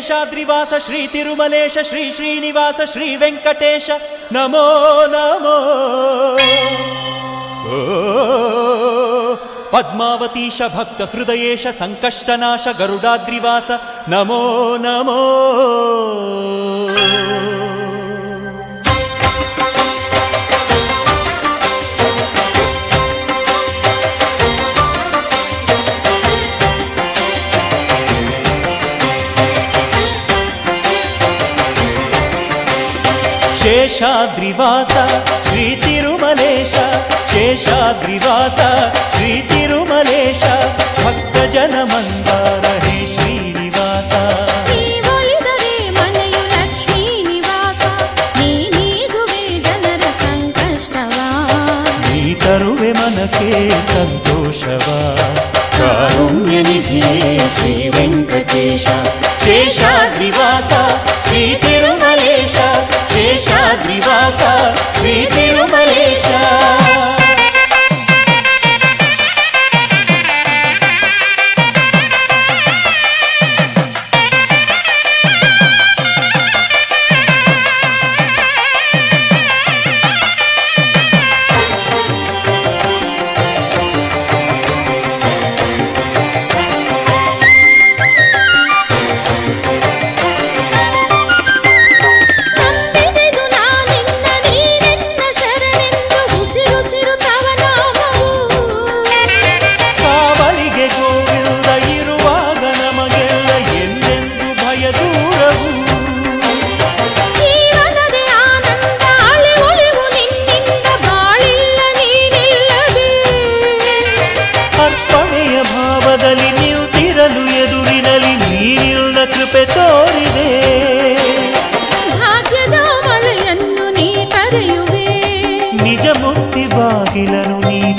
ಶೇಷಾದ್ರಿವಾಸ ಶ್ರೀ ತಿರುಮಲೇಶ ಶ್ರೀ ಶ್ರೀನಿವಾಸ ಶ್ರೀ ವೆಂಕಟೇಶ ನಮೋ ನಮೋ. ಪದ್ಮಾವತೀಶ ಭಕ್ತ ಹೃದಯೇಶ ಸಂಕಷ್ಟನಾಶ ಗರುಡಾದ್ರಿವಾಸ ನಮೋ ನಮೋ. ಶೇಷಾದ್ರಿವಾಸ ಶ್ರೀ ತಿರುಮಲೇಶ ಶೇಷಾದ್ರಿವಾಸ ಶ್ರೀ ತಿರುಮಲೇಶ ಭಕ್ತ ಜನ ಮಂದಾರ ಹೇ ಶ್ರೀನಿವಾಸ. ನೀವೊಲಿದರೆ ಮನೆಯು ಲಕ್ಷ್ಮೀ ನಿವಾಸ, ನೀಗುವೆ ಜನರ ಸಂಕಷ್ಟವ, ನೀ ತರುವೆ ಮನಕ್ಕೆ ಸಂತೋಷವ. ಕಾರುಣ್ಯ ನಿಧಿಯೇ ಶ್ರೀ ವೆಂಕಟೇಶ ಶೇಷಾದ್ರಿವಾಸ ಶ್ರೀ ತಿರುಮಲೇಶ ಶೇಷಾದ್ರಿವಾಸ ಶ್ರೀ ತಿರುಮಲೇಶ.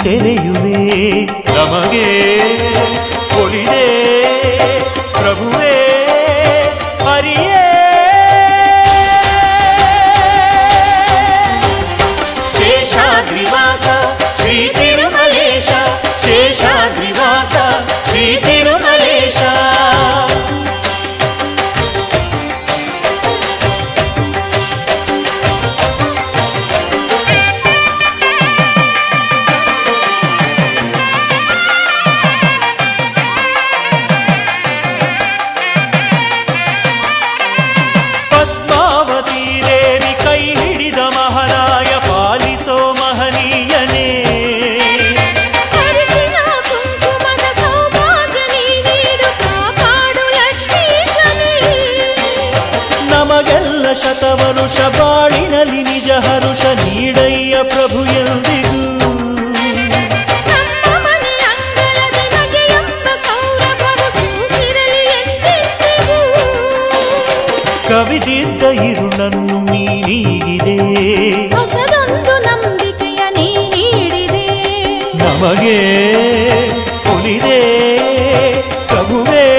ತೆರೆಯುವೆ ನಮಗೆ ಒಲಿದೆ ಪ್ರಭುವೇ ಹರಿಯೇ. ಶೇಷಾದ್ರಿವಾಸ ಶ್ರೀ ತಿರುಮಲೇಶ ಶೇಷಾದ್ರಿವಾಸ ಶ್ರೀ ತಿರುಮಲೇಶ. ಶತವರುಷ ಬಾಳಿನಲ್ಲಿ ನಿಜ ಹರುಷ ನೀಡಯ್ಯ ಪ್ರಭು ಎಂದಿಗೂ. ಕವಿದಿದ್ದ ಇರುಳನ್ನು ನೀ ನೀಗಿದೆ, ಹೊಸದೊಂದು ನಂಬಿಕೆಯ ನೀ ನೀಡಿದೆ, ನಮಗೆ ಒಲಿದೆ